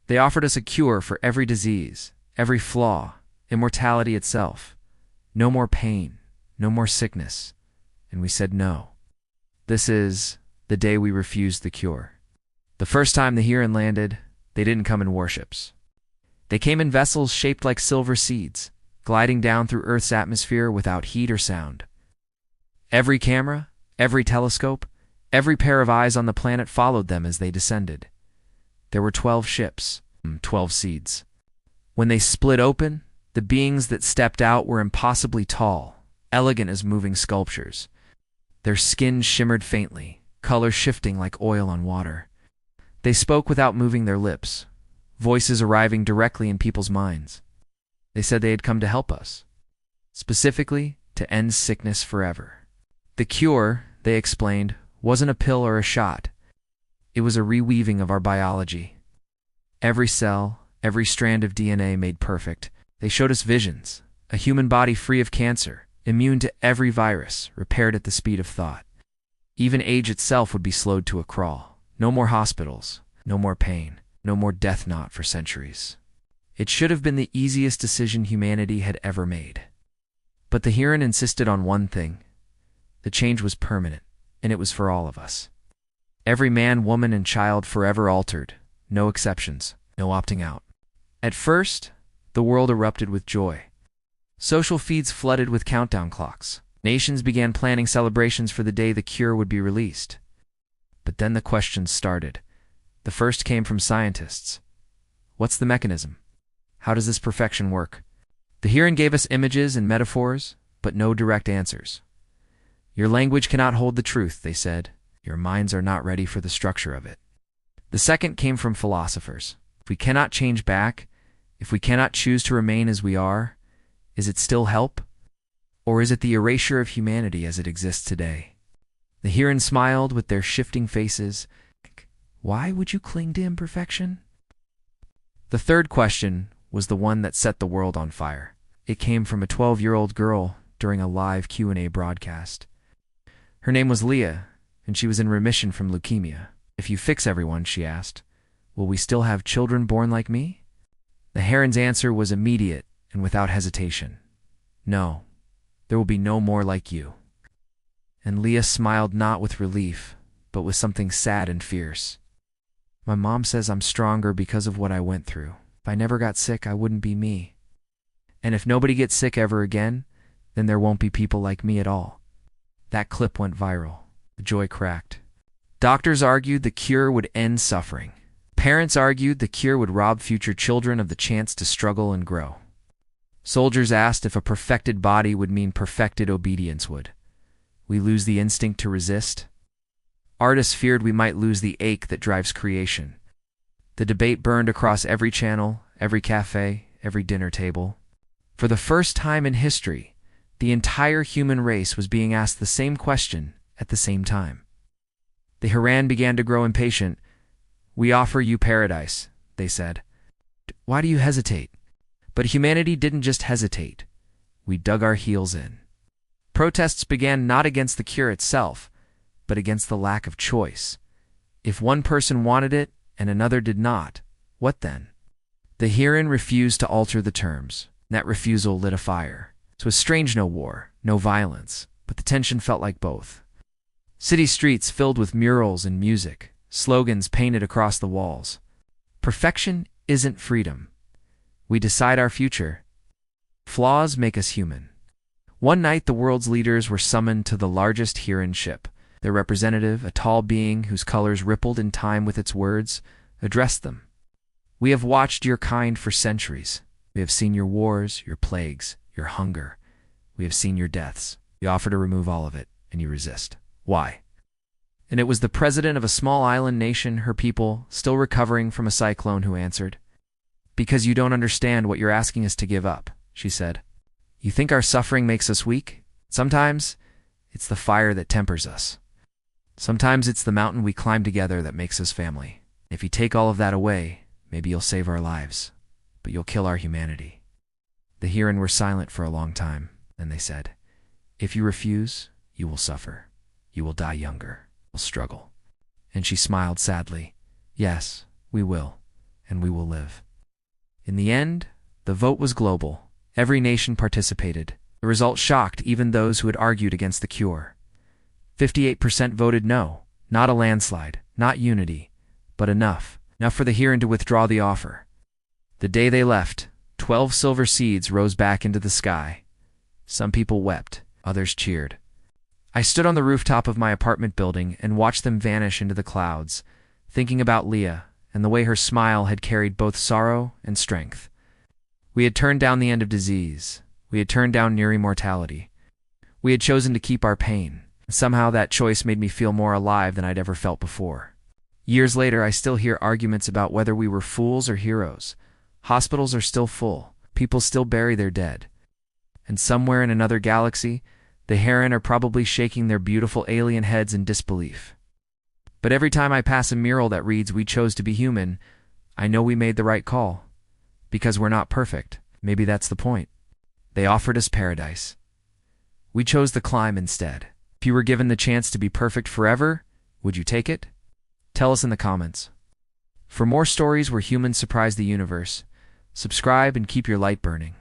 They offered us a cure for every disease, every flaw, immortality itself. No more pain, no more sickness. And we said no. This is the day we refused the cure. The first time the Heren landed, they didn't come in warships. They came in vessels shaped like silver seeds, gliding down through Earth's atmosphere without heat or sound. Every camera, every telescope, every pair of eyes on the planet followed them as they descended. There were 12 ships, 12 seeds. When they split open, the beings that stepped out were impossibly tall, elegant as moving sculptures. Their skin shimmered faintly, color shifting like oil on water. They spoke without moving their lips, voices arriving directly in people's minds. They said they had come to help us, specifically to end sickness forever. The cure, they explained, wasn't a pill or a shot. It was a reweaving of our biology. Every cell, every strand of DNA made perfect. They showed us visions, a human body free of cancer, immune to every virus, repaired at the speed of thought. Even age itself would be slowed to a crawl. No more hospitals, no more pain, no more death knot for centuries. It should have been the easiest decision humanity had ever made. But the Heren insisted on one thing. The change was permanent, and it was for all of us. Every man, woman, and child forever altered. No exceptions, no opting out. At first, the world erupted with joy. Social feeds flooded with countdown clocks. Nations began planning celebrations for the day the cure would be released. But then the questions started. The first came from scientists. What's the mechanism? How does this perfection work? The Heren gave us images and metaphors, but no direct answers. Your language cannot hold the truth, they said. Your minds are not ready for the structure of it. The second came from philosophers. If we cannot change back, if we cannot choose to remain as we are, is it still help? Or is it the erasure of humanity as it exists today? The Heren smiled with their shifting faces. Why would you cling to imperfection? The third question was the one that set the world on fire. It came from a 12-year-old girl during a live Q&A broadcast. Her name was Leah, and she was in remission from leukemia. If you fix everyone, she asked, will we still have children born like me? The Heren's answer was immediate and without hesitation. No, there will be no more like you. And Leah smiled not with relief, but with something sad and fierce. My mom says I'm stronger because of what I went through. If I never got sick, I wouldn't be me. And if nobody gets sick ever again, then there won't be people like me at all. That clip went viral. The joy cracked. Doctors argued the cure would end suffering. Parents argued the cure would rob future children of the chance to struggle and grow. Soldiers asked if a perfected body would mean perfected obedience would. We lose the instinct to resist? Artists feared we might lose the ache that drives creation. The debate burned across every channel, every cafe, every dinner table. For the first time in history, the entire human race was being asked the same question at the same time. The Heren began to grow impatient. We offer you paradise, they said. Why do you hesitate? But humanity didn't just hesitate. We dug our heels in. Protests began not against the cure itself, but against the lack of choice. If one person wanted it and another did not, what then? The Heren refused to alter the terms. That refusal lit a fire. It was strange, no war, no violence, but the tension felt like both. City streets filled with murals and music, slogans painted across the walls. Perfection isn't freedom. We decide our future. Flaws make us human. One night, the world's leaders were summoned to the largest Heren ship. Their representative, a tall being whose colors rippled in time with its words, addressed them. We have watched your kind for centuries. We have seen your wars, your plagues, your hunger. We have seen your deaths. We offer to remove all of it, and you resist. Why? And it was the president of a small island nation, her people, still recovering from a cyclone, who answered. Because you don't understand what you're asking us to give up, she said. You think our suffering makes us weak? Sometimes it's the fire that tempers us. Sometimes it's the mountain we climb together that makes us family. If you take all of that away, maybe you'll save our lives, but you'll kill our humanity. The Heren were silent for a long time, and they said, if you refuse, you will suffer. You will die younger. You'll struggle. And she smiled sadly. Yes, we will. and we will live. In the end, the vote was global. Every nation participated. The result shocked even those who had argued against the cure. 58% voted no, not a landslide, not unity, but enough for the Heren to withdraw the offer. The day they left, 12 silver seeds rose back into the sky. Some people wept, others cheered. I stood on the rooftop of my apartment building and watched them vanish into the clouds, thinking about Leah and the way her smile had carried both sorrow and strength. We had turned down the end of disease. We had turned down near immortality. We had chosen to keep our pain. Somehow that choice made me feel more alive than I'd ever felt before. Years later, I still hear arguments about whether we were fools or heroes. Hospitals are still full. People still bury their dead. And somewhere in another galaxy, the Heren are probably shaking their beautiful alien heads in disbelief. But every time I pass a mural that reads, "We chose to be human," I know we made the right call. Because we're not perfect. Maybe that's the point. They offered us paradise. We chose the climb instead. If you were given the chance to be perfect forever, would you take it? Tell us in the comments. For more stories where humans surprise the universe, subscribe and keep your light burning.